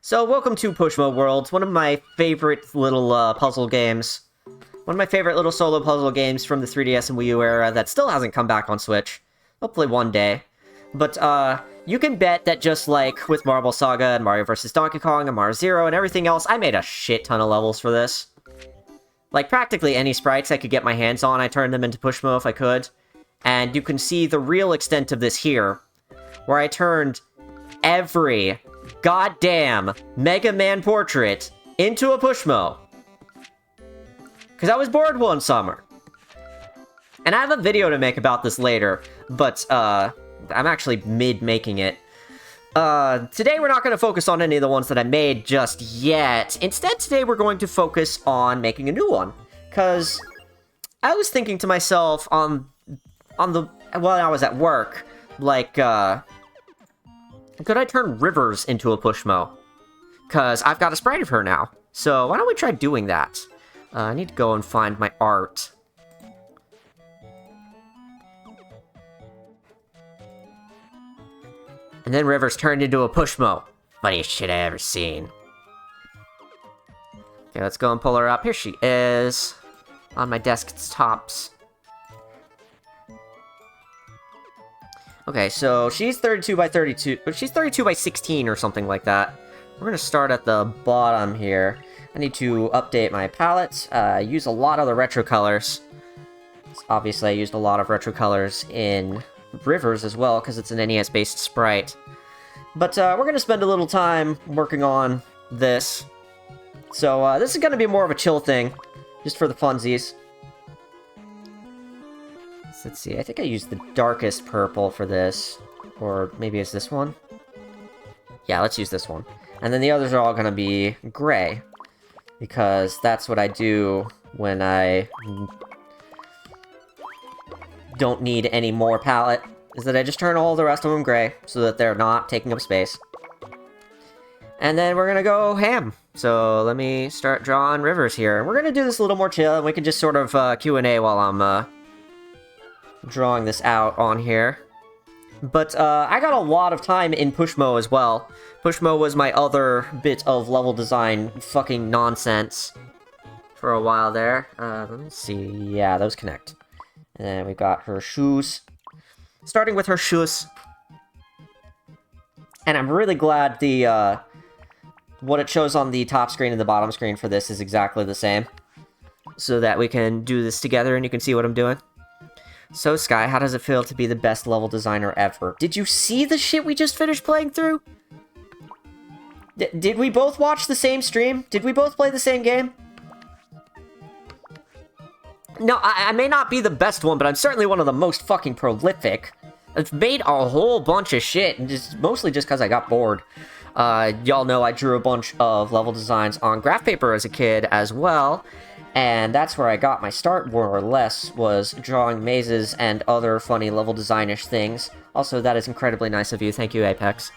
So, welcome to Pushmo World, one of my favorite little puzzle games. One of my favorite little solo puzzle games from the 3DS and Wii U era that still hasn't come back on Switch. Hopefully one day. But, you can bet that just like with Marble Saga and Mario vs. Donkey Kong and Mario Zero and everything else, I made a shit ton of levels for this. Like, practically any sprites I could get my hands on, I turned them into Pushmo if I could. And you can see the real extent of this here, where I turned every goddamn Mega Man portrait into a Pushmo. Because I was bored one summer. And I have a video to make about this later, but, I'm actually mid-making it. Today we're not going to focus on any of the ones that I made just yet. Instead, today we're going to focus on making a new one. Because I was thinking to myself while I was at work, like, could I turn Rivers into a Pushmo? Because I've got a sprite of her now. So why don't we try doing that? I need to go and find my art. And then Rivers turned into a Pushmo. Funniest shit I ever seen. Okay, let's go and pull her up. Here she is. On my desktops. Okay, so she's 32 by 32. She's 32 by 16 or something like that. We're gonna start at the bottom here. I need to update my palette. Use a lot of the retro colors. Obviously, I used a lot of retro colors in Rivers as well, because it's an NES-based sprite. But we're gonna spend a little time working on this. So this is gonna be more of a chill thing, just for the funsies. Let's see, I think I used the darkest purple for this. Or maybe it's this one? Yeah, let's use this one. And then the others are all gonna be gray. Because that's what I do when I don't need any more palette, is that I just turn all the rest of them gray, so that they're not taking up space. And then we're gonna go ham. So let me start drawing Rivers here. We're gonna do this a little more chill, and we can just sort of Q&A while I'm drawing this out on here. But I got a lot of time in Pushmo as well. Pushmo was my other bit of level design fucking nonsense for a while there. Let me see. Yeah, those connect. And then we've got her shoes. Starting with her shoes. And I'm really glad the what it shows on the top screen and the bottom screen for this is exactly the same. So that we can do this together and you can see what I'm doing. So, Sky, how does it feel to be the best level designer ever? Did you see the shit we just finished playing through? Did we both watch the same stream? Did we both play the same game? No, I may not be the best one, but I'm certainly one of the most fucking prolific. I've made a whole bunch of shit, and mostly just because I got bored. Y'all know I drew a bunch of level designs on graph paper as a kid as well. And that's where I got my start, more or less, was drawing mazes and other funny level design-ish things. Also, that is incredibly nice of you. Thank you, Apex.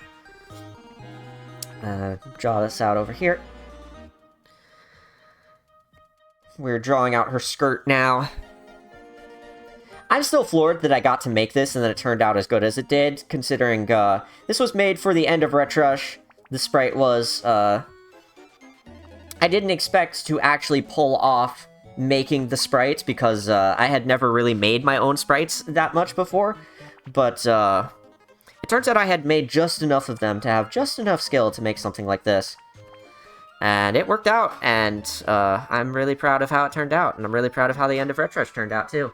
Draw this out over here. We're drawing out her skirt now. I'm still floored that I got to make this and that it turned out as good as it did, considering this was made for the end of Retrush. The sprite was... I didn't expect to actually pull off making the sprites, because I had never really made my own sprites that much before, but it turns out I had made just enough of them to have just enough skill to make something like this. And it worked out, and I'm really proud of how it turned out, and I'm really proud of how the end of Retrush turned out, too.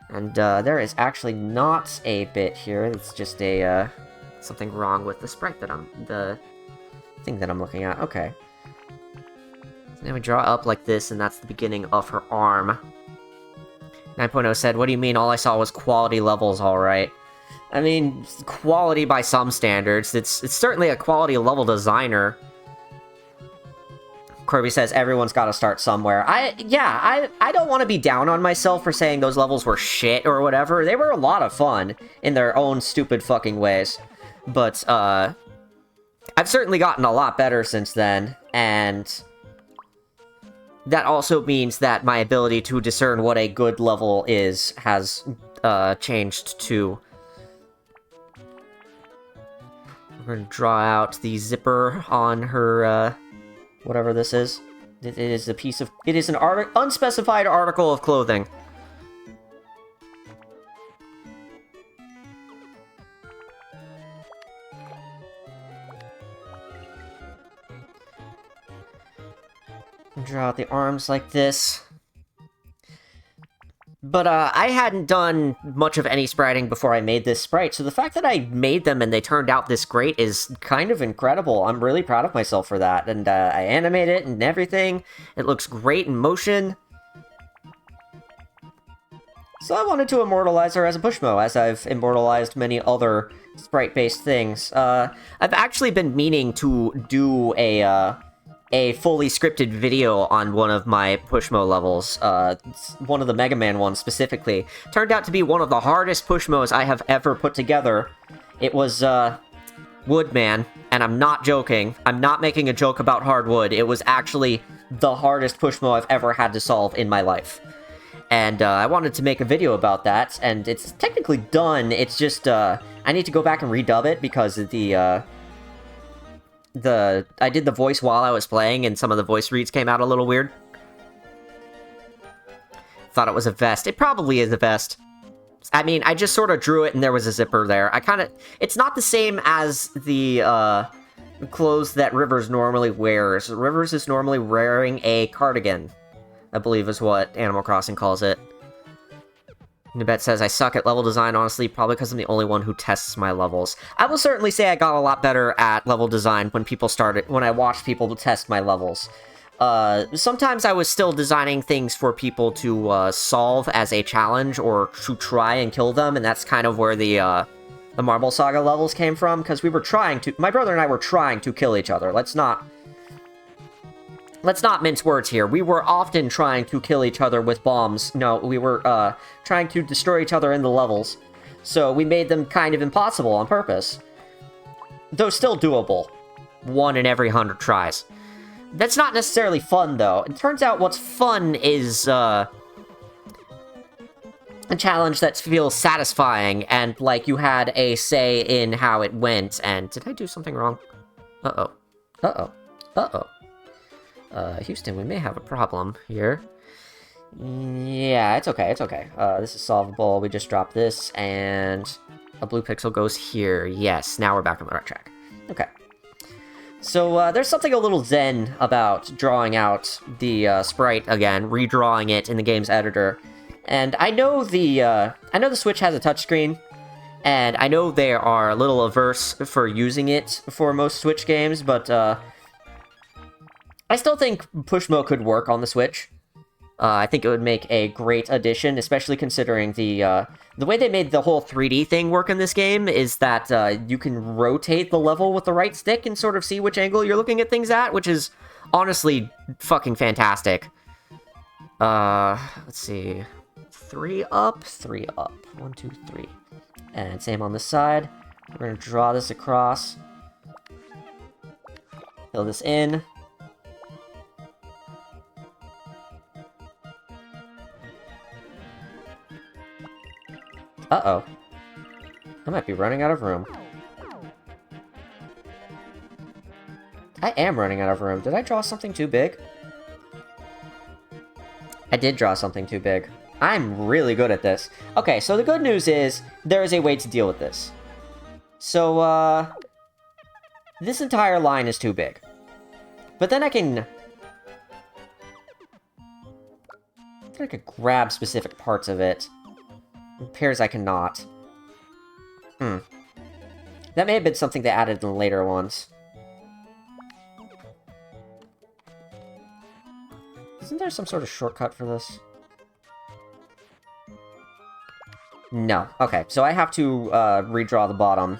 And there is actually not a bit here, it's just a, something wrong with the sprite that the thing that I'm looking at. Okay. Then we draw up like this, and that's the beginning of her arm. 9.0 said, what do you mean all I saw was quality levels, alright? I mean, quality by some standards. It's certainly a quality level designer. Corby says, everyone's gotta start somewhere. I don't want to be down on myself for saying those levels were shit or whatever. They were a lot of fun in their own stupid fucking ways. But, I've certainly gotten a lot better since then, and... that also means that my ability to discern what a good level is has changed to We're gonna draw out the zipper on her, whatever this is. It is a piece of... It is an unspecified article of clothing. Draw out the arms like this. But, I hadn't done much of any spriting before I made this sprite, so the fact that I made them and they turned out this great is kind of incredible. I'm really proud of myself for that, and, I animate it and everything. It looks great in motion. So I wanted to immortalize her as a Pushmo, as I've immortalized many other sprite-based things. I've actually been meaning to do a fully scripted video on one of my Pushmo levels, one of the Mega Man ones specifically. Turned out to be one of the hardest Pushmos I have ever put together. It was, Woodman, and I'm not joking. I'm not making a joke about hard wood. It was actually the hardest Pushmo I've ever had to solve in my life. And, I wanted to make a video about that, and it's technically done. It's just, I need to go back and redub it because I did the voice while I was playing, and some of the voice reads came out a little weird. Thought it was a vest. It probably is a vest. I mean, I just sort of drew it, and there was a zipper there. It's not the same as the, clothes that Rivers normally wears. Rivers is normally wearing a cardigan, I believe is what Animal Crossing calls it. Nibet says, I suck at level design, honestly, probably because I'm the only one who tests my levels. I will certainly say I got a lot better at level design when I watched people test my levels. Sometimes I was still designing things for people to, solve as a challenge, or to try and kill them, and that's kind of where the Marble Saga levels came from, because my brother and I were trying to kill each other. Let's not mince words here. We were often trying to kill each other with bombs. No, we were, trying to destroy each other in the levels. So we made them kind of impossible on purpose. Though still doable. 1 in every 100 tries. That's not necessarily fun, though. It turns out what's fun is, a challenge that feels satisfying, and, like, you had a say in how it went, and... Did I do something wrong? Uh-oh. Uh-oh. Uh-oh. Houston, we may have a problem here. Yeah, it's okay, it's okay. This is solvable. We just dropped this, and a blue pixel goes here. Yes, now we're back on the right track. Okay. So, there's something a little zen about drawing out the, sprite again, redrawing it in the game's editor. And I know the Switch has a touchscreen, and I know they are a little averse for using it for most Switch games, but, I still think Pushmo could work on the Switch. I think it would make a great addition, especially considering the way they made the whole 3D thing work in this game is that you can rotate the level with the right stick and sort of see which angle you're looking at things at, which is honestly fucking fantastic. Let's see. 3 up, 3 up. 1, 2, 3. And same on this side. We're gonna draw this across. Fill this in. Uh-oh. I might be running out of room. I am running out of room. Did I draw something too big? I did draw something too big. I'm really good at this. Okay, so the good news is, there is a way to deal with this. So, this entire line is too big. But then I can grab specific parts of it. It appears I cannot. That may have been something they added in the later ones. Isn't there some sort of shortcut for this? No. Okay, so I have to redraw the bottom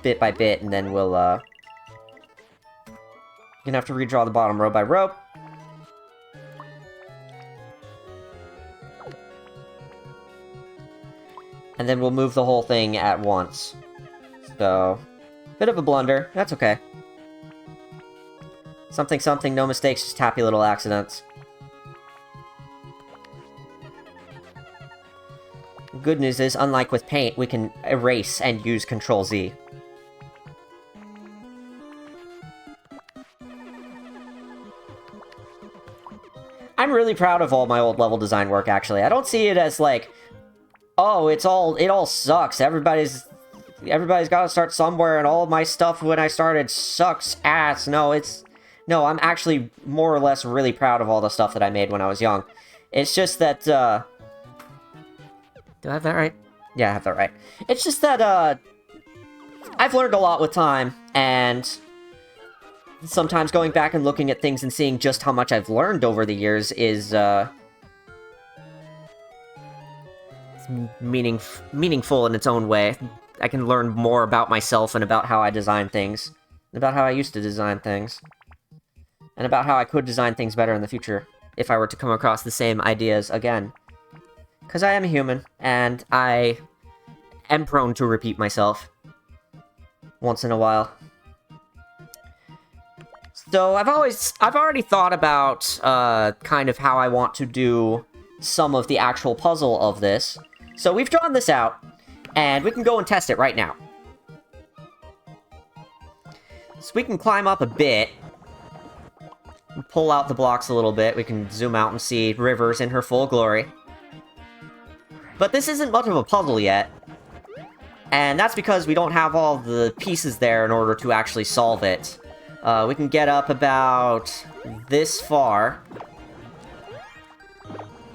bit by bit, and then we'll gonna have to redraw the bottom row by row. And then we'll move the whole thing at once. So, bit of a blunder. That's okay. Something, something, no mistakes, just happy little accidents. Good news is, unlike with paint, we can erase and use Control-Z. I'm really proud of all my old level design work, actually. I don't see it as, like, oh, it all sucks. Everybody's got to start somewhere, and all of my stuff when I started sucks ass. No, I'm actually more or less really proud of all the stuff that I made when I was young. It's just that, do I have that right? Yeah, I have that right. It's just that, I've learned a lot with time, and sometimes going back and looking at things and seeing just how much I've learned over the years is, meaningful in its own way. I can learn more about myself and about how I design things, and about how I used to design things, and about how I could design things better in the future if I were to come across the same ideas again. Because I am a human, and I am prone to repeat myself once in a while. So I've already thought about kind of how I want to do some of the actual puzzle of this. So we've drawn this out, and we can go and test it right now. So we can climb up a bit, pull out the blocks a little bit. We can zoom out and see Rivers in her full glory. But this isn't much of a puzzle yet, and that's because we don't have all the pieces there in order to actually solve it. We can get up about this far,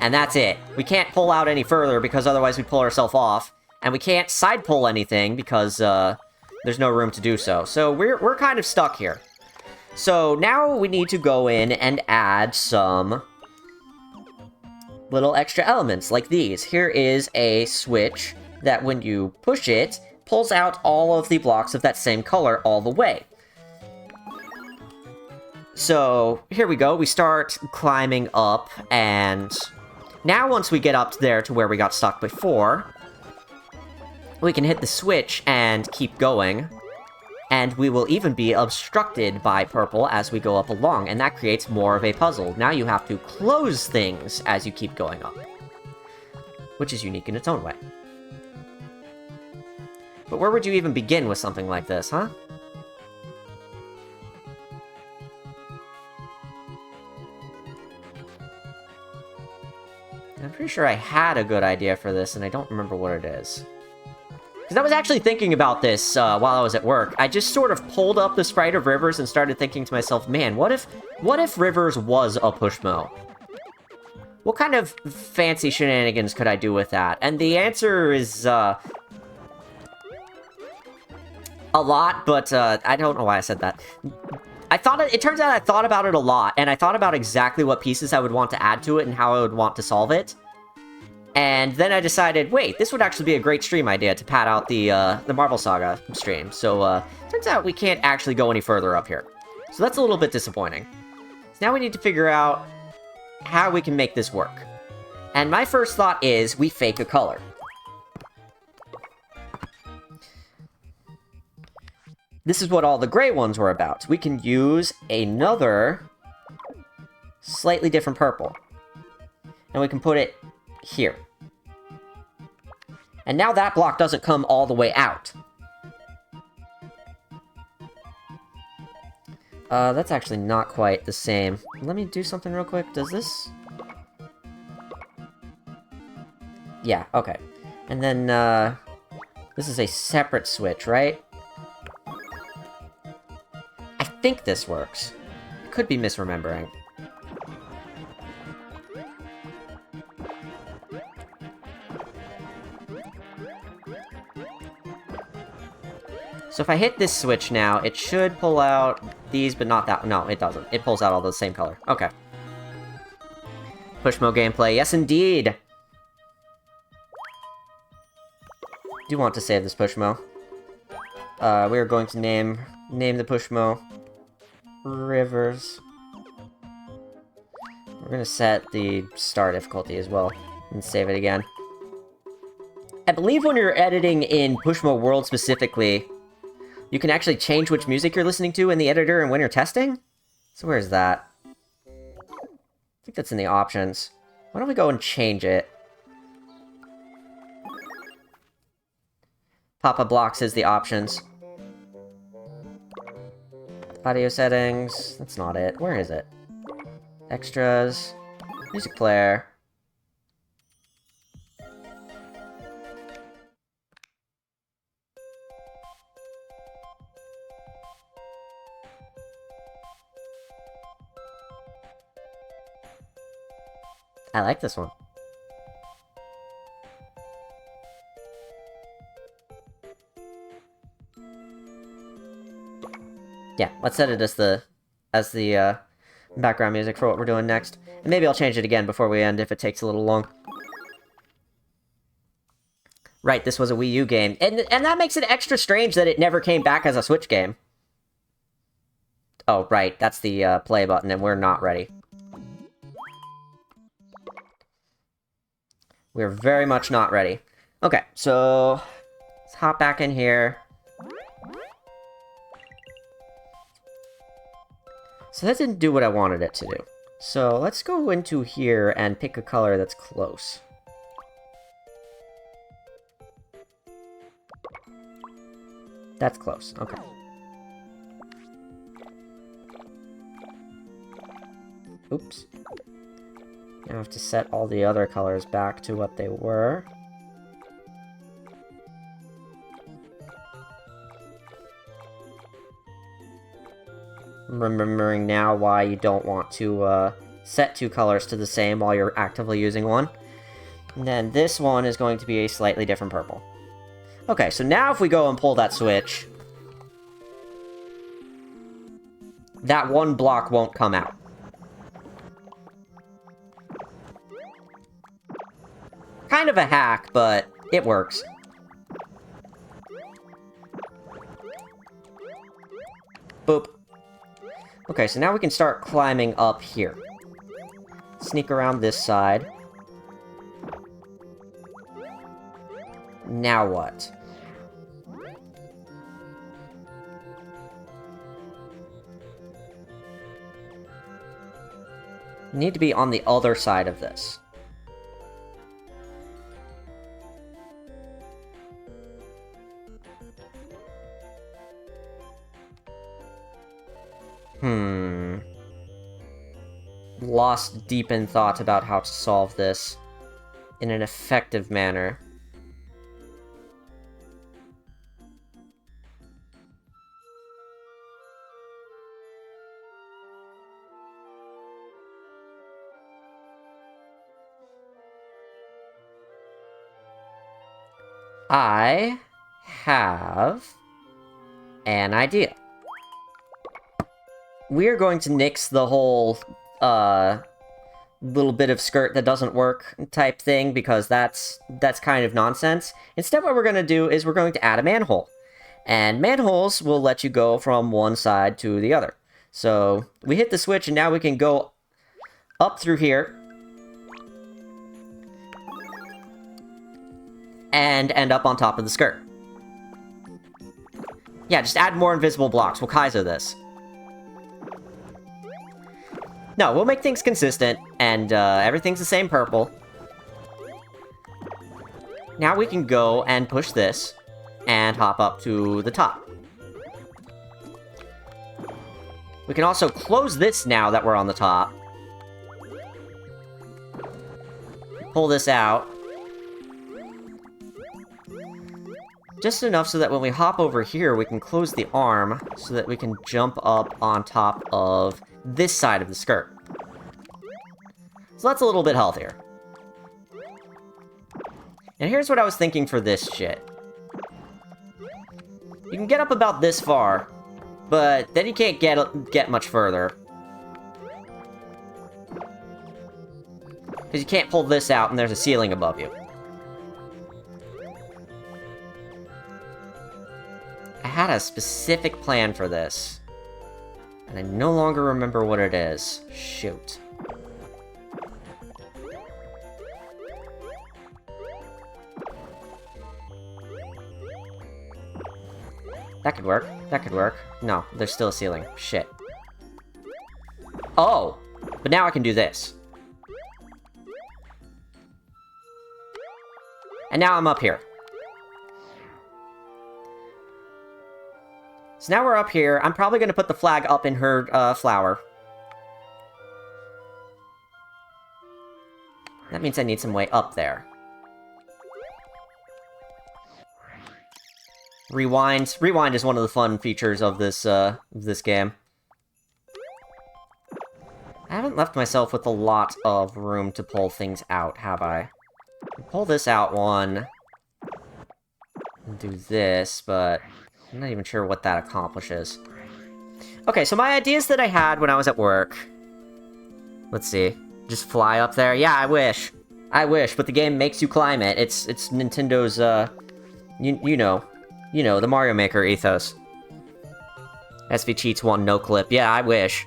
and that's it. We can't pull out any further because otherwise we pull ourselves off, and we can't side pull anything because there's no room to do so. So we're kind of stuck here. So now we need to go in and add some little extra elements like these. Here is a switch that when you push it, pulls out all of the blocks of that same color all the way. So here we go, we start climbing up, and now once we get up there to where we got stuck before, we can hit the switch and keep going, and we will even be obstructed by purple as we go up along, and that creates more of a puzzle. Now you have to close things as you keep going up, which is unique in its own way. But where would you even begin with something like this, huh? I'm pretty sure I had a good idea for this, and I don't remember what it is. Because I was actually thinking about this while I was at work. I just sort of pulled up the sprite of Rivers and started thinking to myself, man, what if Rivers was a Pushmo? What kind of fancy shenanigans could I do with that? And the answer is, a lot, but, I don't know why I said that. It turns out I thought about it a lot, and I thought about exactly what pieces I would want to add to it and how I would want to solve it. And then I decided, wait, this would actually be a great stream idea to pad out the Marvel Saga stream. So, turns out we can't actually go any further up here. So that's a little bit disappointing. So now we need to figure out how we can make this work. And my first thought is, we fake a color. This is what all the gray ones were about. We can use another slightly different purple. And we can put it here. And now that block doesn't come all the way out. That's actually not quite the same. Let me do something real quick. Does this... Yeah, okay. And then, this is a separate switch, right? I think this works. I could be misremembering. So if I hit this switch now, it should pull out these, but not that. No, it doesn't. It pulls out all the same color. Okay. Pushmo gameplay. Yes, indeed! Do want to save this Pushmo. We are going to name the Pushmo Rivers. We're gonna set the star difficulty as well, and save it again. I believe when you're editing in Pushmo World specifically, you can actually change which music you're listening to in the editor and when you're testing? So where's that? I think that's in the options. Why don't we go and change it? Pop-up blocks is the options. Audio settings. That's not it. Where is it? Extras. Music player. I like this one. Yeah, let's set it as the background music for what we're doing next. And maybe I'll change it again before we end if it takes a little long. Right, this was a Wii U game. And that makes it extra strange that it never came back as a Switch game. Oh, right, that's the play button, and we're not ready. We're very much not ready. Okay, so let's hop back in here. So that didn't do what I wanted it to do. So let's go into here and pick a color that's close. That's close, okay. Oops. Now I have to set all the other colors back to what they were. Remembering now why you don't want to set two colors to the same while you're actively using one. And then this one is going to be a slightly different purple. Okay, so now if we go and pull that switch, that one block won't come out. Kind of a hack, but it works. Boop. Okay, so now we can start climbing up here. Sneak around this side. Now what? We need to be on the other side of this. Lost deep in thought about how to solve this in an effective manner. I have an idea. We're going to nix the whole little bit of skirt that doesn't work type thing, because that's kind of nonsense. Instead, what we're going to do is we're going to add a manhole. And manholes will let you go from one side to the other. So we hit the switch, and now we can go up through here and end up on top of the skirt. Yeah, just add more invisible blocks. We'll Kaizo this. No, we'll make things consistent, and everything's the same purple. Now we can go and push this, and hop up to the top. We can also close this now that we're on the top. Pull this out. Just enough so that when we hop over here, we can close the arm, so that we can jump up on top of this side of the skirt. So that's a little bit healthier. And here's what I was thinking for this shit. You can get up about this far, but then you can't get much further. Because you can't pull this out and there's a ceiling above you. I had a specific plan for this. And I no longer remember what it is. Shoot. That could work. That could work. No, there's still a ceiling. Shit. Oh! But now I can do this. And now I'm up here. So now we're up here. I'm probably going to put the flag up in her flower. That means I need some way up there. Rewind. Rewind is one of the fun features of this game. I haven't left myself with a lot of room to pull things out, have I? Pull this out one. And do this, but I'm not even sure what that accomplishes. Okay, so my ideas that I had when I was at work... Let's see. Just fly up there? Yeah, I wish. I wish, but the game makes you climb it. It's Nintendo's, you know, the Mario Maker ethos. SV Cheats 1 no clip. Yeah, I wish.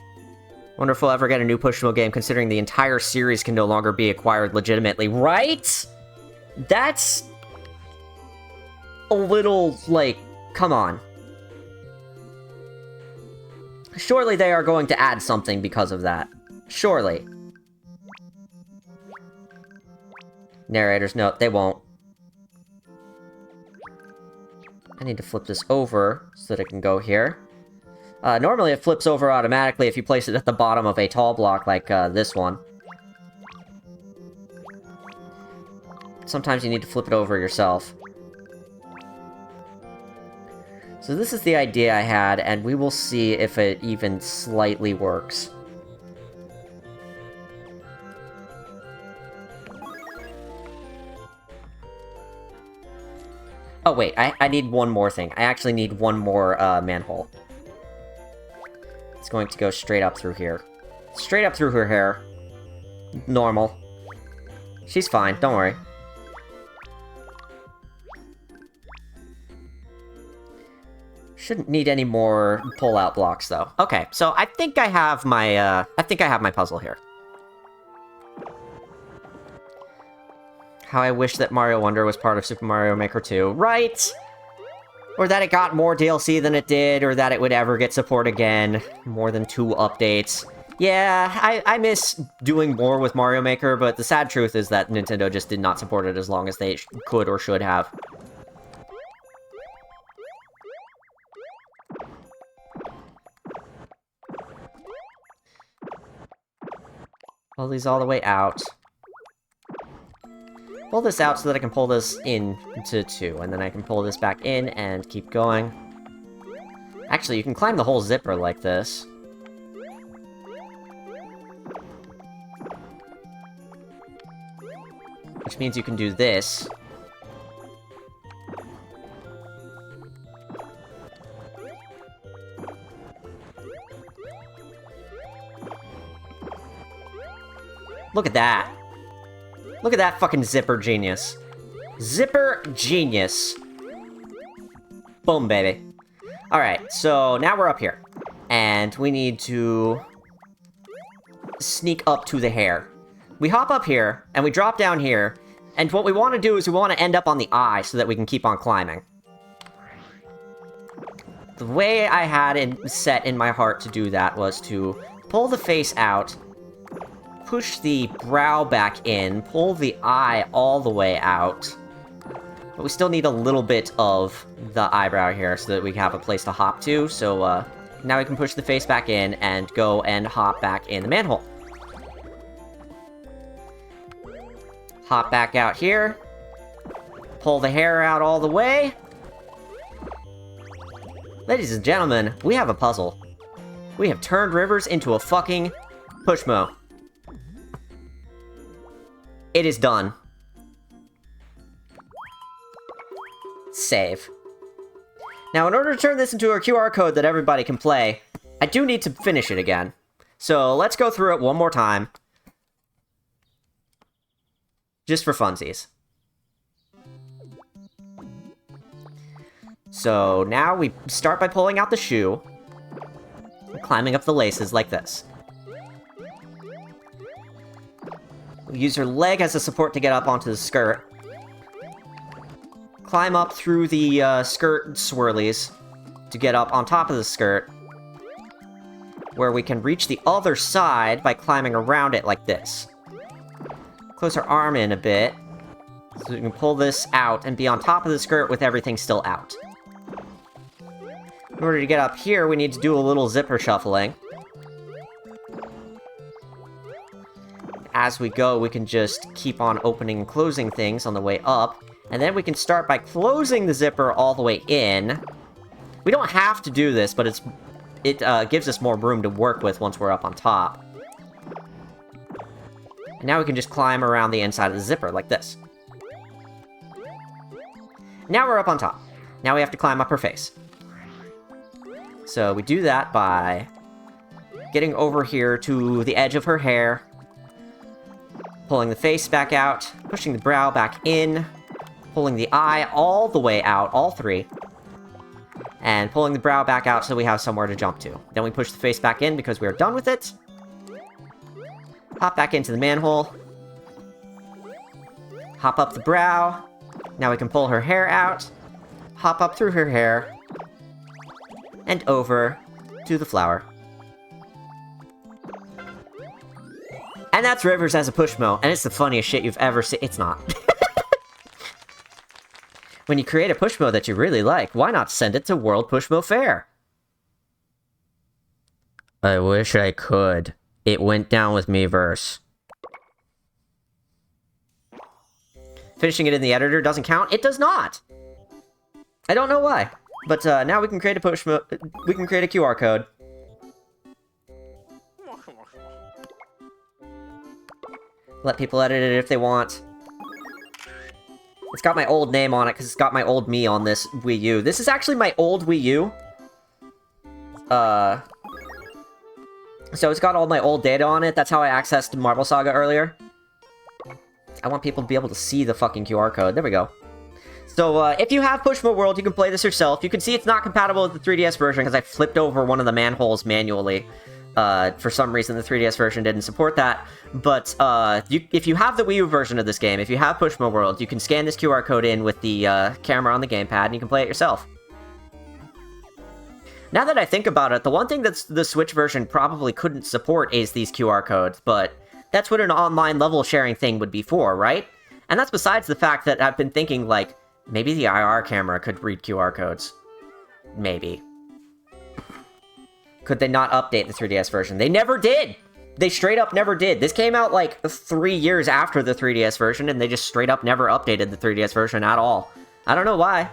Wonder if we'll ever get a new Pushmo game, considering the entire series can no longer be acquired legitimately. Right? That's... a little, like, come on. Surely they are going to add something because of that. Surely. Narrator's note, they won't. I need to flip this over so that it can go here. Normally it flips over automatically if you place it at the bottom of a tall block like this one. Sometimes you need to flip it over yourself. So this is the idea I had, and we will see if it even slightly works. Oh wait, I need one more thing. I actually need one more manhole. It's going to go straight up through here. Straight up through her hair. Normal. She's fine, don't worry. Shouldn't need any more pull-out blocks, though. Okay, so I think I have my, puzzle here. How I wish that Mario Wonder was part of Super Mario Maker 2. Right? Or that it got more DLC than it did, or that it would ever get support again. More than 2 updates. Yeah, I miss doing more with Mario Maker, but the sad truth is that Nintendo just did not support it as long as they could or should have. Pull these all the way out. Pull this out so that I can pull this into 2, and then I can pull this back in and keep going. Actually, you can climb the whole zipper like this. Which means you can do this. Look at that. Look at that fucking zipper genius. Zipper genius. Boom, baby. Alright, so now we're up here. And we need to sneak up to the hair. We hop up here, and we drop down here, and what we want to do is we want to end up on the eye so that we can keep on climbing. The way I had it set in my heart to do that was to pull the face out, push the brow back in, pull the eye all the way out. But we still need a little bit of the eyebrow here so that we have a place to hop to. So now we can push the face back in and go and hop back in the manhole. Hop back out here. Pull the hair out all the way. Ladies and gentlemen, we have a puzzle. We have turned rivers into a fucking Pushmo. It is done. Save. Now, in order to turn this into a QR code that everybody can play, I do need to finish it again. So, let's go through it one more time. Just for funsies. So, now we start by pulling out the shoe, climbing up the laces like this. We use her leg as a support to get up onto the skirt. Climb up through the skirt swirlies to get up on top of the skirt, where we can reach the other side by climbing around it like this. Close her arm in a bit, so we can pull this out and be on top of the skirt with everything still out. In order to get up here, we need to do a little zipper shuffling. as we go, we can just keep on opening and closing things on the way up. And then we can start by closing the zipper all the way in. We don't have to do this, but it gives us more room to work with once we're up on top. And now we can just climb around the inside of the zipper, like this. Now we're up on top. Now we have to climb up her face. So we do that by getting over here to the edge of her hair, pulling the face back out, pushing the brow back in, pulling the eye all the way out, all three, and pulling the brow back out so we have somewhere to jump to. Then we push the face back in because we are done with it. Hop back into the manhole. Hop up the brow. Now we can pull her hair out. Hop up through her hair. And over to the flower. And that's Rivers as a Pushmo, and it's the funniest shit you've ever seen. It's not. When you create a Pushmo that you really like, why not send it to World Pushmo Fair? I wish I could. It went down with Miiverse. Finishing it in the editor doesn't count? It does not! I don't know why. But now we can create a Pushmo. We can create a QR code. Let people edit it if they want. It's got my old name on it because it's got my old me on this Wii U. This is actually my old Wii U. So it's got all my old data on it. That's how I accessed Marble Saga earlier. I want people to be able to see the fucking QR code. There we go. So, if you have Pushmo World, you can play this yourself. You can see it's not compatible with the 3DS version because I flipped over one of the manholes manually. For some reason, the 3DS version didn't support that. But if you have the Wii U version of this game, if you have Pushmo World, you can scan this QR code in with the camera on the gamepad, and you can play it yourself. Now that I think about it, the one thing that the Switch version probably couldn't support is these QR codes, but that's what an online level sharing thing would be for, right? And that's besides the fact that I've been thinking, like, maybe the IR camera could read QR codes. Maybe. Could they not update the 3DS version? They never did! They straight up never did. This came out, like, 3 years after the 3DS version, and they just straight up never updated the 3DS version at all. I don't know why.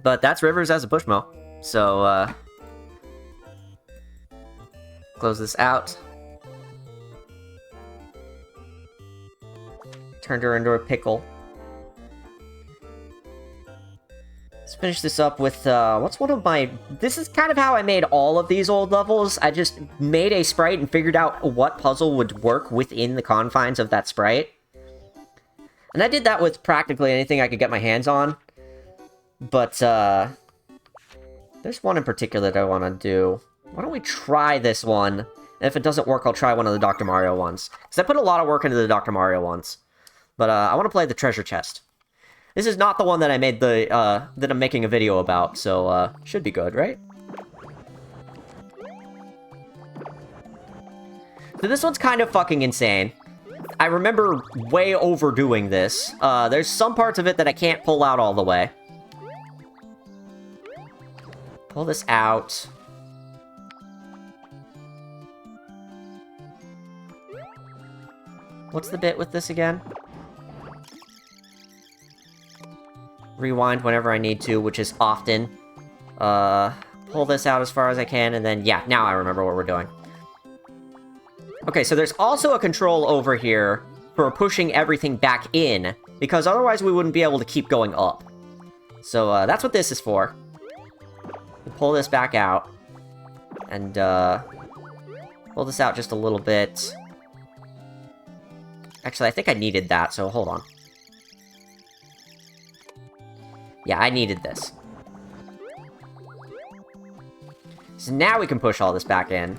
But that's Rivers as a Pushmo. So, close this out. Turned her into a pickle. Let's finish this up with, what's one of my... This is kind of how I made all of these old levels. I just made a sprite and figured out what puzzle would work within the confines of that sprite. And I did that with practically anything I could get my hands on. But, there's one in particular that I want to do. Why don't we try this one? And if it doesn't work, I'll try one of the Dr. Mario ones. Because I put a lot of work into the Dr. Mario ones. But, I want to play the treasure chest. This is not the one that I made that I'm making a video about, so, should be good, right? So this one's kind of fucking insane. I remember way overdoing this. There's some parts of it that I can't pull out all the way. Pull this out. What's the bit with this again? Rewind whenever I need to, which is often. Pull this out as far as I can, and then, yeah, now I remember what we're doing. Okay, so there's also a control over here for pushing everything back in, because otherwise we wouldn't be able to keep going up. So, that's what this is for. Pull this back out, and, pull this out just a little bit. Actually, I think I needed that, so hold on. Yeah, I needed this. So now we can push all this back in.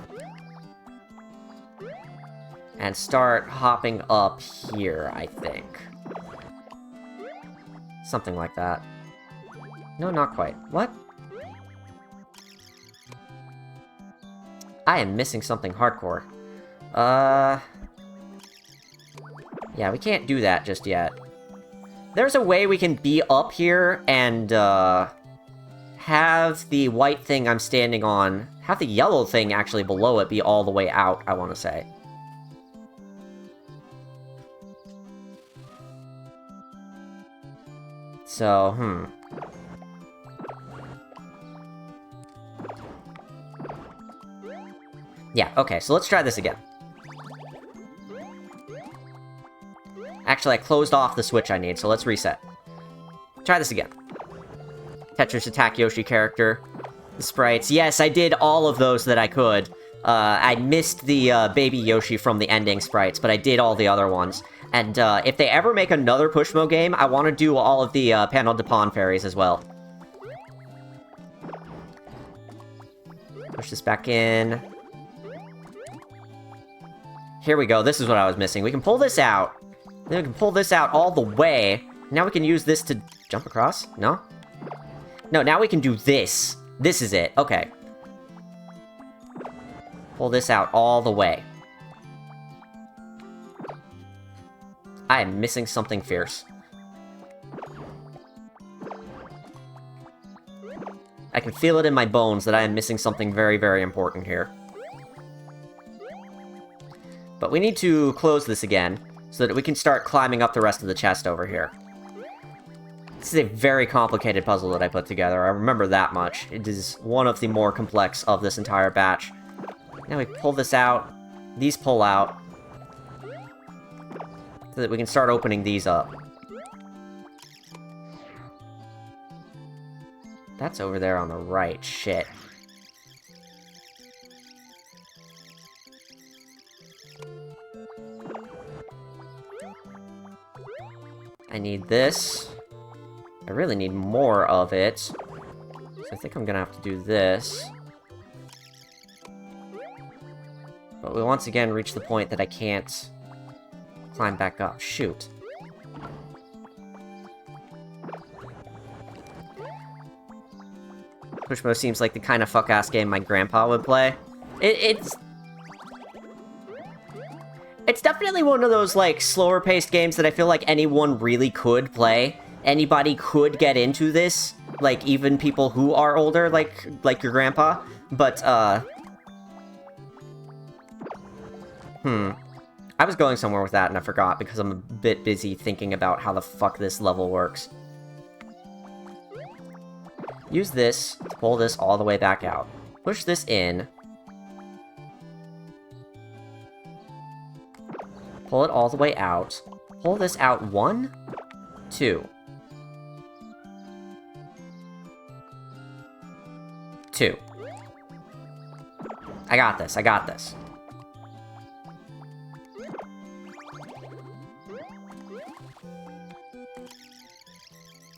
And start hopping up here, I think. Something like that. No, not quite. What? I am missing something hardcore. Yeah, we can't do that just yet. There's a way we can be up here and, have the white thing I'm standing on, have the yellow thing actually below it be all the way out, I want to say. So, Yeah, okay, so let's try this again. Actually, I closed off the switch I need, so let's reset. Try this again. Tetris Attack Yoshi character. The sprites. Yes, I did all of those that I could. I missed the Baby Yoshi from the ending sprites, but I did all the other ones. And if they ever make another Pushmo game, I want to do all of the Panel de Pon fairies as well. Push this back in. Here we go, this is what I was missing. We can pull this out. Then we can pull this out all the way. Now we can use this to jump across? No? No, now we can do this. This is it, okay. Pull this out all the way. I am missing something fierce. I can feel it in my bones that I am missing something very, very important here. But we need to close this again, so that we can start climbing up the rest of the chest over here. This is a very complicated puzzle that I put together, I remember that much. It is one of the more complex of this entire batch. Now we pull this out, these pull out, so that we can start opening these up. That's over there on the right, shit. I need this. I really need more of it. So I think I'm gonna have to do this. But we once again reach the point that I can't climb back up. Shoot. Pushmo seems like the kind of fuck-ass game my grandpa would play. It's definitely one of those, like, slower-paced games that I feel like anyone really could play. Anybody could get into this. Like, even people who are older, like your grandpa. But, I was going somewhere with that and I forgot because I'm a bit busy thinking about how the fuck this level works. Use this to pull this all the way back out. Push this in. Pull it all the way out. Pull this out 1, 2. 2. I got this, I got this.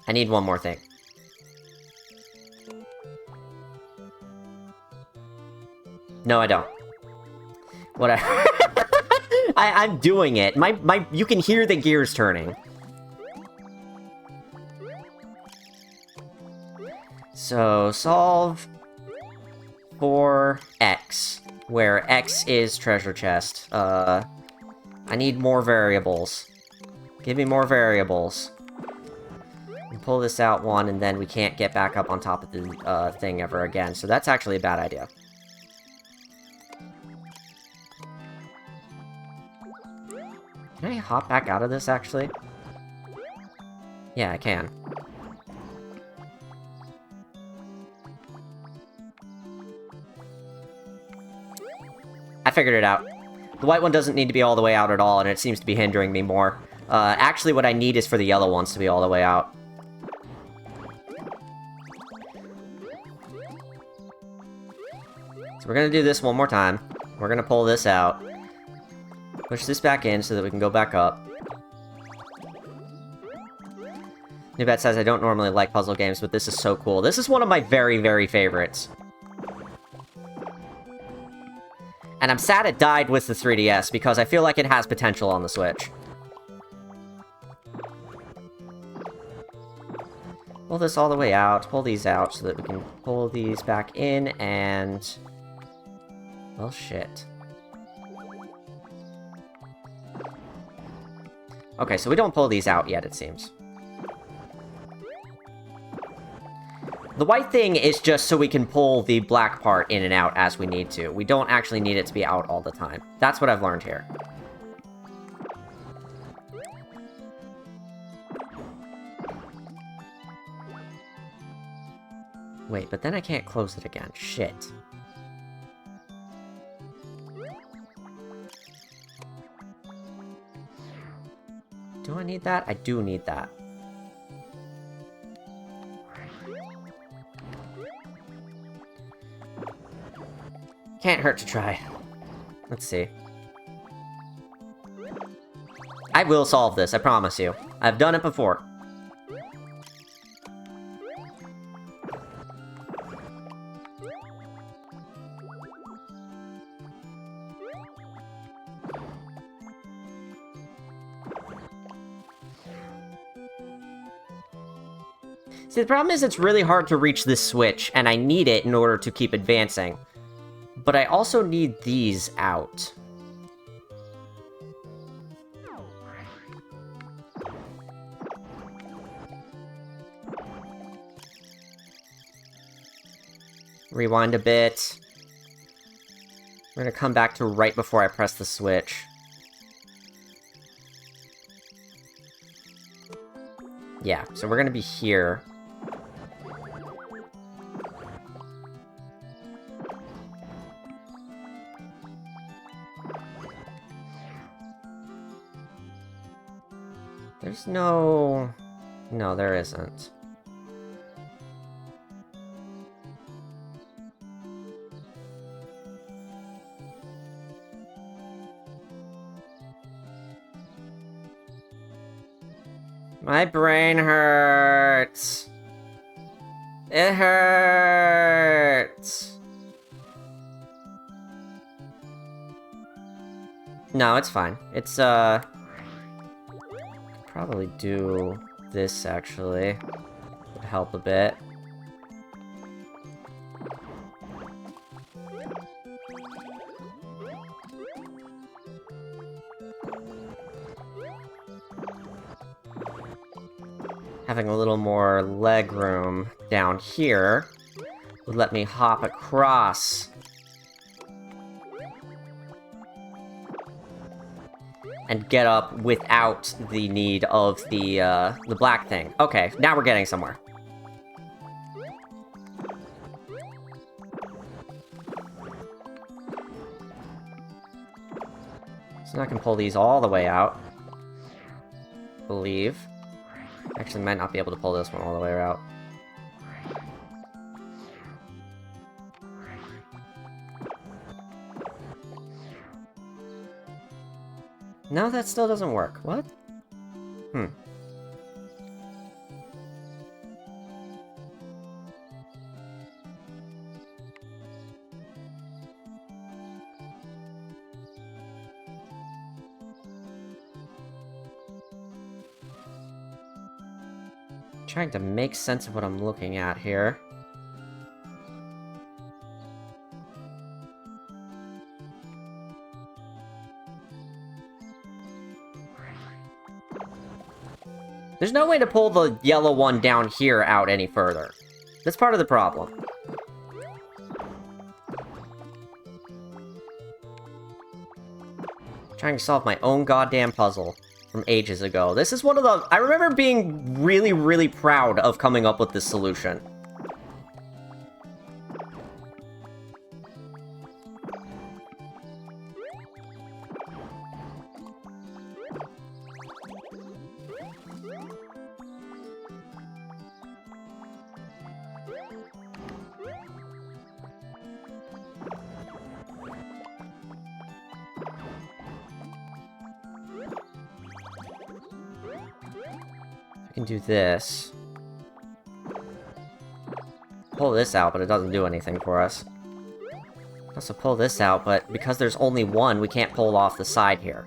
I need one more thing. No, I don't. Whatever. I'm doing it. You can hear the gears turning. So, solve for X, where X is treasure chest. I need more variables. Give me more variables. We pull this out 1, and then we can't get back up on top of the thing ever again, so that's actually a bad idea. Can I hop back out of this, actually? Yeah, I can. I figured it out. The white one doesn't need to be all the way out at all, and it seems to be hindering me more. Actually, what I need is for the yellow ones to be all the way out. So we're gonna do this one more time. We're gonna pull this out. Push this back in so that we can go back up. Newbat says, I don't normally like puzzle games, but this is so cool. This is one of my very, very favorites. And I'm sad it died with the 3DS, because I feel like it has potential on the Switch. Pull this all the way out, pull these out so that we can pull these back in, and... well, shit. Okay, so we don't pull these out yet, it seems. The white thing is just so we can pull the black part in and out as we need to. We don't actually need it to be out all the time. That's what I've learned here. Wait, but then I can't close it again. Shit. Do I need that? I do need that. Can't hurt to try. Let's see. I will solve this, I promise you. I've done it before. See, the problem is it's really hard to reach this switch, and I need it in order to keep advancing. But I also need these out. Rewind a bit. We're gonna come back to right before I press the switch. Yeah, so we're gonna be here. There's no... No, there isn't. My brain hurts. It hurts. No, it's fine. It's, probably do this, actually. Would help a bit. Having a little more leg room down here would let me hop across. And get up without the need of the black thing. Okay, now we're getting somewhere. So now I can pull these all the way out. Believe. Actually, might not be able to pull this one all the way out. No, that still doesn't work. What? Trying to make sense of what I'm looking at here. There's no way to pull the yellow one down here out any further. That's part of the problem. Trying to solve my own goddamn puzzle from ages ago. This is one of the... I remember being really, really proud of coming up with this solution. I can do this. Pull this out, but it doesn't do anything for us. Also pull this out, but because there's only one, we can't pull off the side here.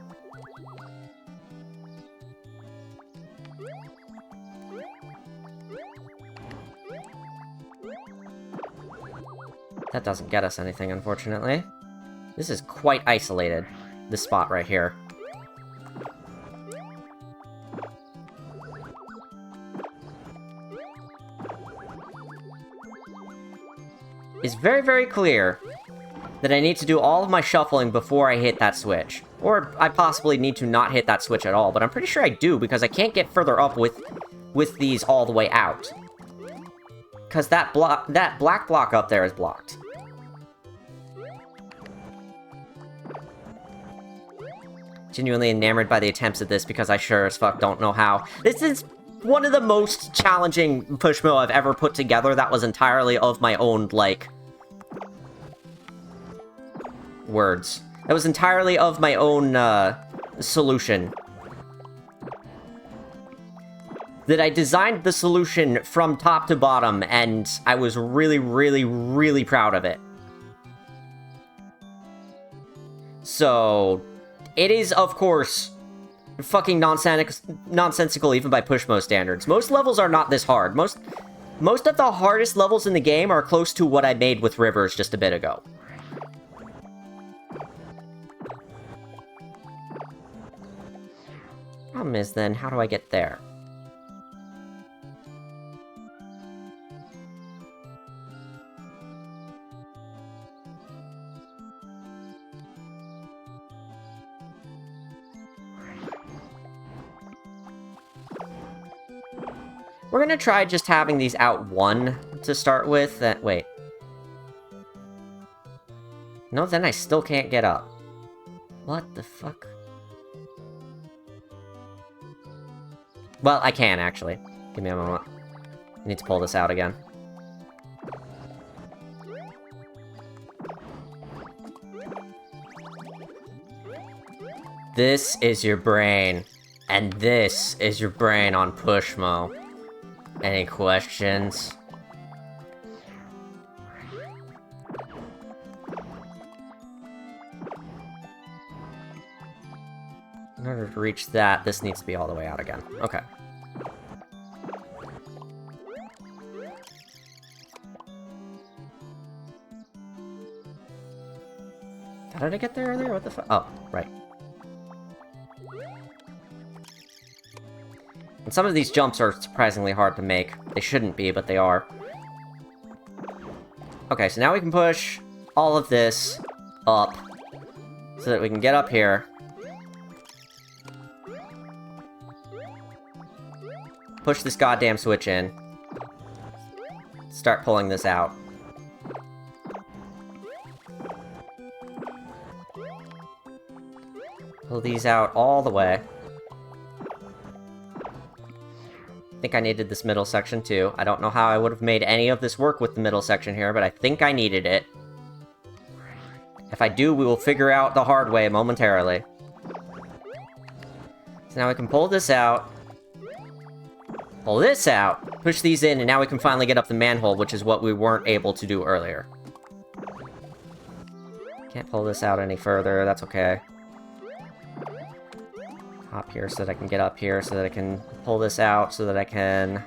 That doesn't get us anything, unfortunately. This is quite isolated, this spot right here. It's very, very clear that I need to do all of my shuffling before I hit that switch. Or I possibly need to not hit that switch at all, but I'm pretty sure I do, because I can't get further up with these all the way out. Because that black block up there is blocked. Genuinely enamored by the attempts at this because I sure as fuck don't know how. This is one of the most challenging Pushmo I've ever put together that was entirely of my own, like... words. That was entirely of my own, solution. That I designed the solution from top to bottom, and I was really, really, really proud of it. So, it is, of course, fucking nonsensical even by Pushmo standards. Most levels are not this hard. Most of the hardest levels in the game are close to what I made with Rivers just a bit ago. Problem is, then, how do I get there? We're gonna try just having these out one to start with. Wait. No, then I still can't get up. What the fuck? Well, I can, actually. Give me a moment. I need to pull this out again. This is your brain. And this is your brain on Pushmo. Any questions? In order to reach that, this needs to be all the way out again. Okay. How did I get there earlier? What the fuck? Oh, right. And some of these jumps are surprisingly hard to make. They shouldn't be, but they are. Okay, so now we can push all of this up so that we can get up here. Push this goddamn switch in. Start pulling this out. Pull these out all the way. I think I needed this middle section too. I don't know how I would have made any of this work with the middle section here, but I think I needed it. If I do, we will figure out the hard way momentarily. So now we can pull this out. Pull this out, push these in, and now we can finally get up the manhole, which is what we weren't able to do earlier. Can't pull this out any further, that's okay. Hop here so that I can get up here, so that I can pull this out, so that I can...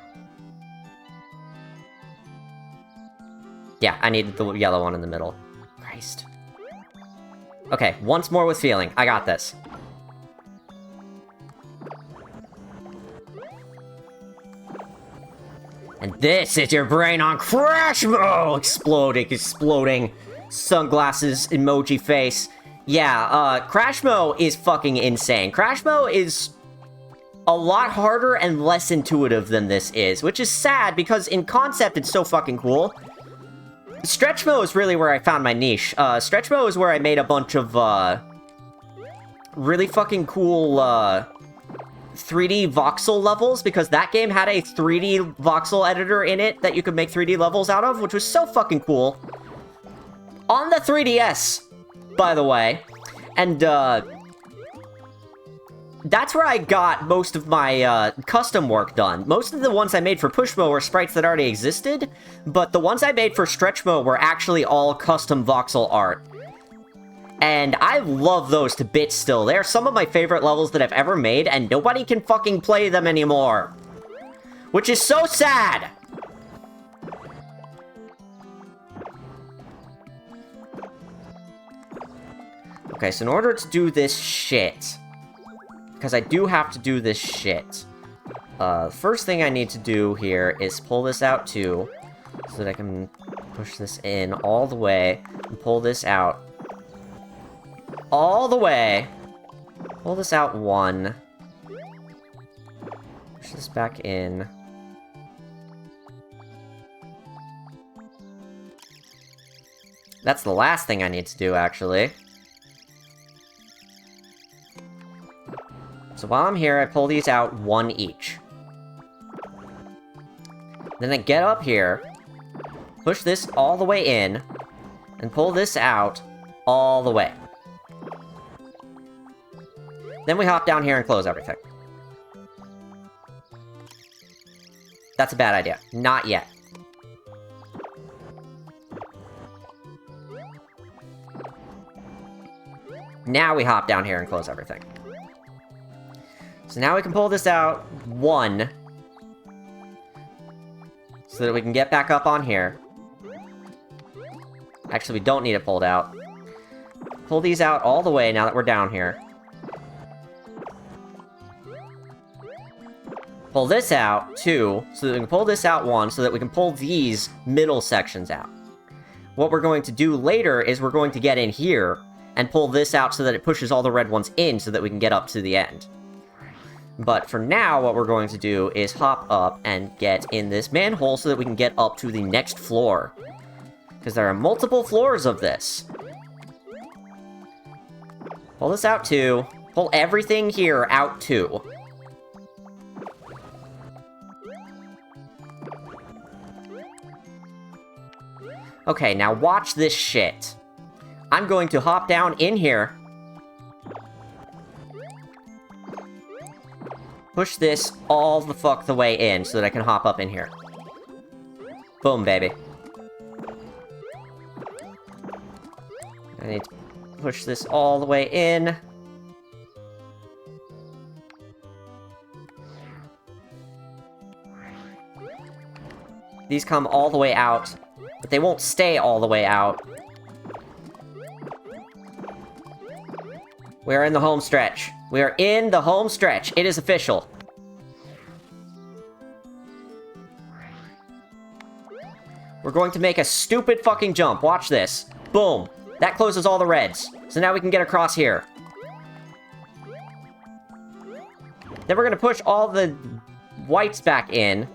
Yeah, I needed the yellow one in the middle. Christ. Okay, once more with feeling. I got this. And this is your brain on crash mode! Exploding. Sunglasses, emoji face. Yeah, Crash Mode is fucking insane. Crash Mode is a lot harder and less intuitive than this is, which is sad because in concept it's so fucking cool. Stretch Mode is really where I found my niche. Stretch Mode is where I made a bunch of, really fucking cool, 3D voxel levels, because that game had a 3D voxel editor in it that you could make 3D levels out of, which was so fucking cool. On the 3DS, by the way, and, that's where I got most of my, custom work done. Most of the ones I made for Pushmo were sprites that already existed, but the ones I made for Stretch Mode were actually all custom voxel art. And I love those to bits still. They're some of my favorite levels that I've ever made, and nobody can fucking play them anymore. Which is so sad! Okay, so in order to do this shit... Because I do have to do this shit. First thing I need to do here is pull this out too, so that I can push this in all the way, and pull this out all the way. Pull this out one. Push this back in. That's the last thing I need to do, actually. So while I'm here, I pull these out one each. Then I get up here, push this all the way in, and pull this out all the way. Then we hop down here and close everything. That's a bad idea. Not yet. Now we hop down here and close everything. So now we can pull this out one, so that we can get back up on here. Actually, we don't need it pulled out. Pull these out all the way now that we're down here. Pull this out, two, so that we can pull this out one, so that we can pull these middle sections out. What we're going to do later is we're going to get in here and pull this out so that it pushes all the red ones in so that we can get up to the end. But for now, what we're going to do is hop up and get in this manhole so that we can get up to the next floor. Because there are multiple floors of this. Pull this out two. Pull everything here out two. Okay, now watch this shit. I'm going to hop down in here. Push this all the fuck the way in so that I can hop up in here. Boom, baby. I need to push this all the way in. These come all the way out, but they won't stay all the way out. We are in the home stretch. We are in the home stretch. It is official. We're going to make a stupid fucking jump. Watch this. Boom. That closes all the reds. So now we can get across here. Then we're gonna push all the whites back in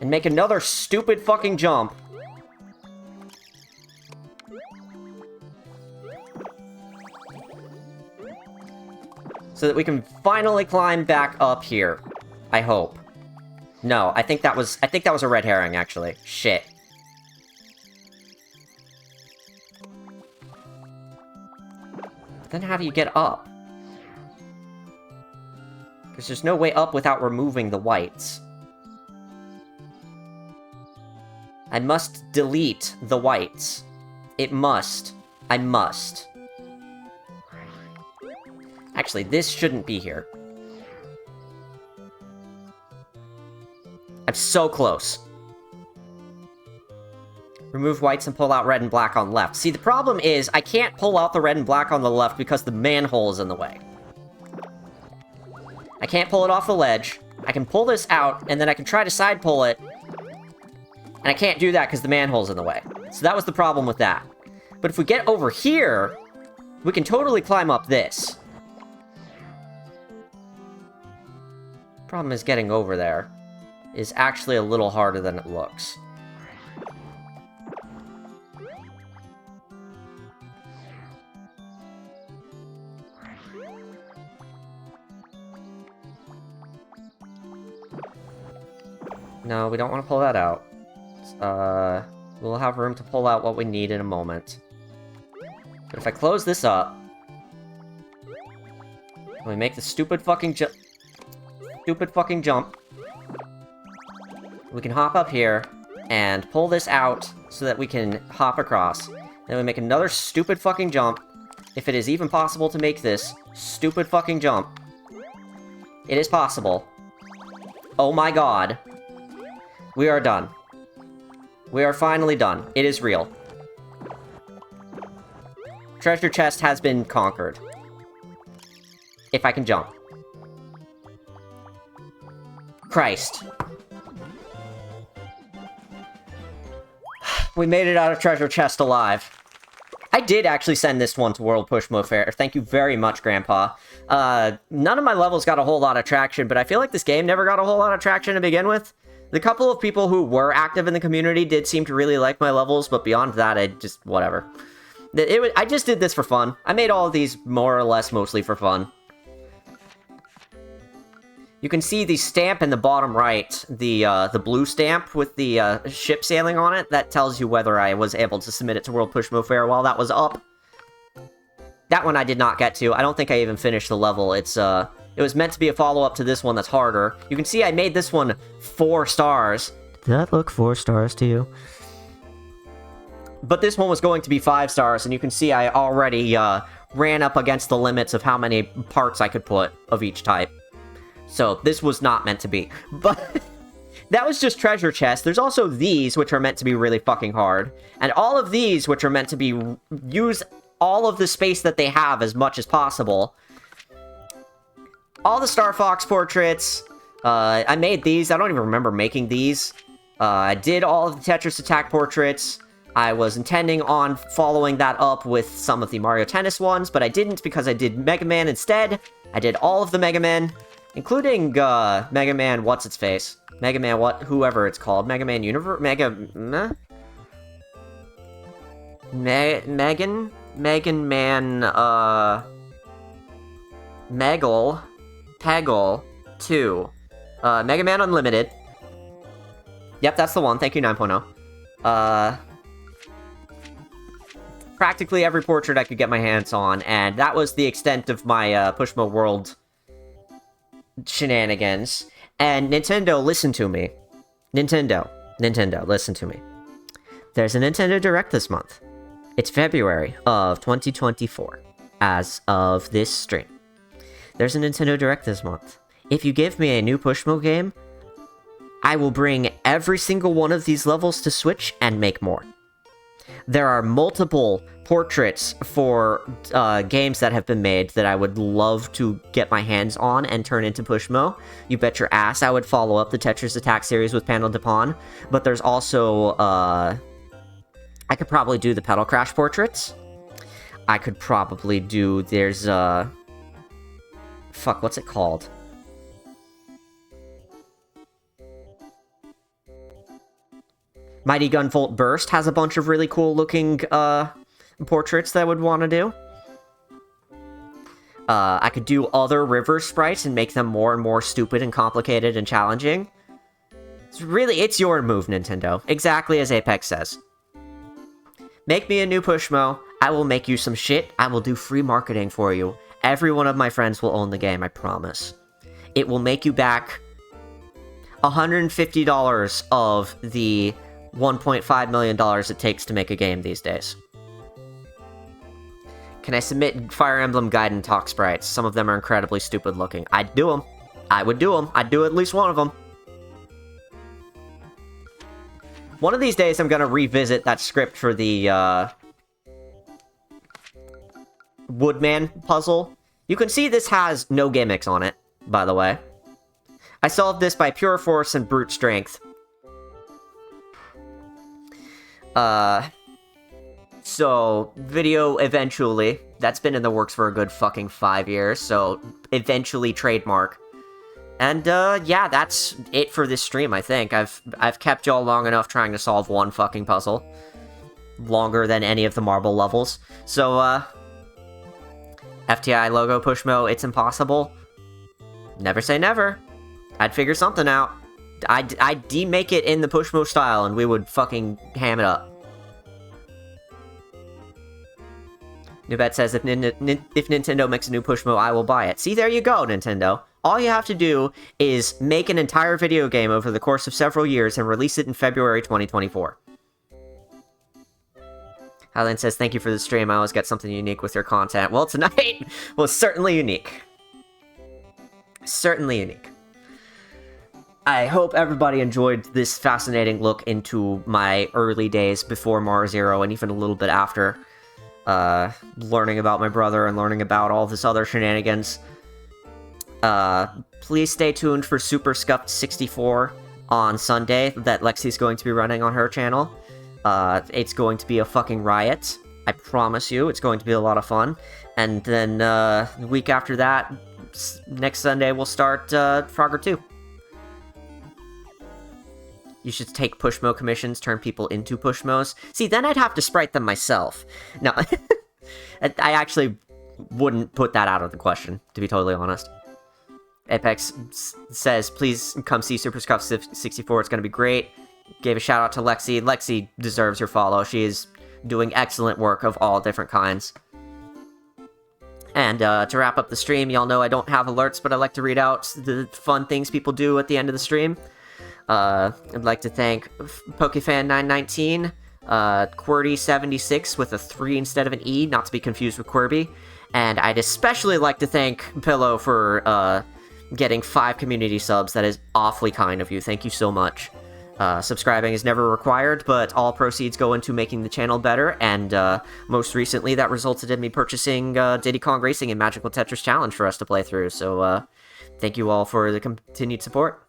and make another stupid fucking jump. So that we can finally climb back up here. I hope. No, I think that was a red herring, actually. Shit. Then how do you get up? Because there's no way up without removing the whites. I must delete the whites. It must. I must. Actually, this shouldn't be here. I'm so close. Remove whites and pull out red and black on left. See, the problem is, I can't pull out the red and black on the left because the manhole is in the way. I can't pull it off the ledge. I can pull this out, and then I can try to side pull it. And I can't do that because the manhole's in the way. So that was the problem with that. But if we get over here, we can totally climb up this. Problem is getting over there is actually a little harder than it looks. No, we don't want to pull that out. We'll have room to pull out what we need in a moment. But if I close this up, and we make the stupid fucking jump, we can hop up here and pull this out so that we can hop across. Then we make another stupid fucking jump, if it is even possible to make this stupid fucking jump. It is possible. Oh my god. We are done. We are finally done. It is real. Treasure chest has been conquered. If I can jump. Christ. We made it out of treasure chest alive. I did actually send this one to World Pushmo Fair. Thank you very much, Grandpa. None of my levels got a whole lot of traction, but I feel like this game never got a whole lot of traction to begin with. The couple of people who were active in the community did seem to really like my levels, but beyond that, it just, whatever. I just did this for fun. I made all of these more or less mostly for fun. You can see the stamp in the bottom right, the blue stamp with the ship sailing on it. That tells you whether I was able to submit it to World Pushmo Fair while that was up. That one I did not get to. I don't think I even finished the level. It was meant to be a follow-up to this one that's harder. You can see I made this one 4 stars. Did that look 4 stars to you? But this one was going to be 5 stars, and you can see I already ran up against the limits of how many parts I could put of each type. So this was not meant to be. But that was just treasure chests. There's also these, which are meant to be really fucking hard. And all of these, which are meant to be use all of the space that they have as much as possible. All the Star Fox portraits. I made these. I don't even remember making these. I did all of the Tetris Attack portraits. I was intending on following that up with some of the Mario Tennis ones, but I didn't because I did Mega Man instead. I did all of the Mega Men, including Mega Man What's-Its-Face. Mega Man whoever it's called. Mega Man Universe? Megan Man, Peggle 2. Mega Man Unlimited. Yep, that's the one. Thank you, 9.0. Practically every portrait I could get my hands on, and that was the extent of my Pushmo World shenanigans. And Nintendo, listen to me. Nintendo, listen to me. There's a Nintendo Direct this month. It's February of 2024, as of this stream. There's a Nintendo Direct this month. If you give me a new Pushmo game, I will bring every single one of these levels to Switch and make more. There are multiple portraits for games that have been made that I would love to get my hands on and turn into Pushmo. You bet your ass I would follow up the Tetris Attack series with Panel de Pon, but there's also, I could probably do the Pedal Crash portraits. I could probably do, there's, fuck, what's it called? Mighty Gunvolt Burst has a bunch of really cool looking portraits that I would want to do. I could do other river sprites and make them more and more stupid and complicated and challenging. It's your move, Nintendo. Exactly as Apex says. Make me a new Pushmo. I will make you some shit. I will do free marketing for you. Every one of my friends will own the game, I promise. It will make you back $150 of the $1.5 million it takes to make a game these days. Can I submit Fire Emblem Gaiden talk sprites? Some of them are incredibly stupid looking. I'd do them. I would do them. I'd do at least one of them. One of these days I'm gonna revisit that script for the Woodman puzzle. You can see this has no gimmicks on it, by the way. I solved this by pure force and brute strength. So, video eventually. That's been in the works for a good fucking 5 years, so eventually trademark. And, yeah, that's it for this stream, I think. I've kept y'all long enough trying to solve one fucking puzzle. Longer than any of the marble levels. So, FTI logo Pushmo, it's impossible. Never say never. I'd figure something out. I'd demake it in the Pushmo style, and we would fucking ham it up. Nubet says, if Nintendo makes a new Pushmo, I will buy it. See, there you go, Nintendo. All you have to do is make an entire video game over the course of several years and release it in February 2024. Highland says, thank you for the stream. I always get something unique with your content. Well, tonight was certainly unique. Certainly unique. I hope everybody enjoyed this fascinating look into my early days before Mars Zero and even a little bit after. Learning about my brother and learning about all this other shenanigans. Please stay tuned for Super Scuffed 64 on Sunday that Lexi's going to be running on her channel. It's going to be a fucking riot. I promise you, it's going to be a lot of fun. And then, the week after that, next Sunday, we'll start, Frogger 2. You should take Pushmo commissions, turn people into Pushmos. See, then I'd have to sprite them myself. No, I actually wouldn't put that out of the question, to be totally honest. Apex says, please come see Super Scuff 64, it's going to be great. Gave a shout out to Lexi. Lexi deserves your follow. She is doing excellent work of all different kinds. And to wrap up the stream, y'all know I don't have alerts, but I like to read out the fun things people do at the end of the stream. I'd like to thank PokeFan919, Qwerty76 with a 3 instead of an E, not to be confused with Quirby. And I'd especially like to thank Pillow for getting 5 community subs. That is awfully kind of you. Thank you so much. Subscribing is never required, but all proceeds go into making the channel better, and most recently that resulted in me purchasing Diddy Kong Racing and Magical Tetris Challenge for us to play through, so thank you all for the continued support.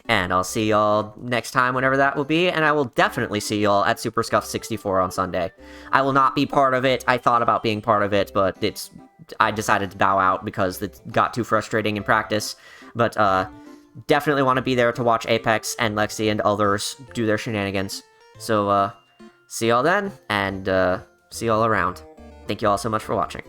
And I'll see y'all next time, whenever that will be, and I will definitely see y'all at Super Scuff 64 on Sunday. I will not be part of it. I thought about being part of it, but I decided to bow out because it got too frustrating in practice. But definitely want to be there to watch Apex and Lexi and others do their shenanigans. So see y'all then, and see y'all around. Thank you all so much for watching.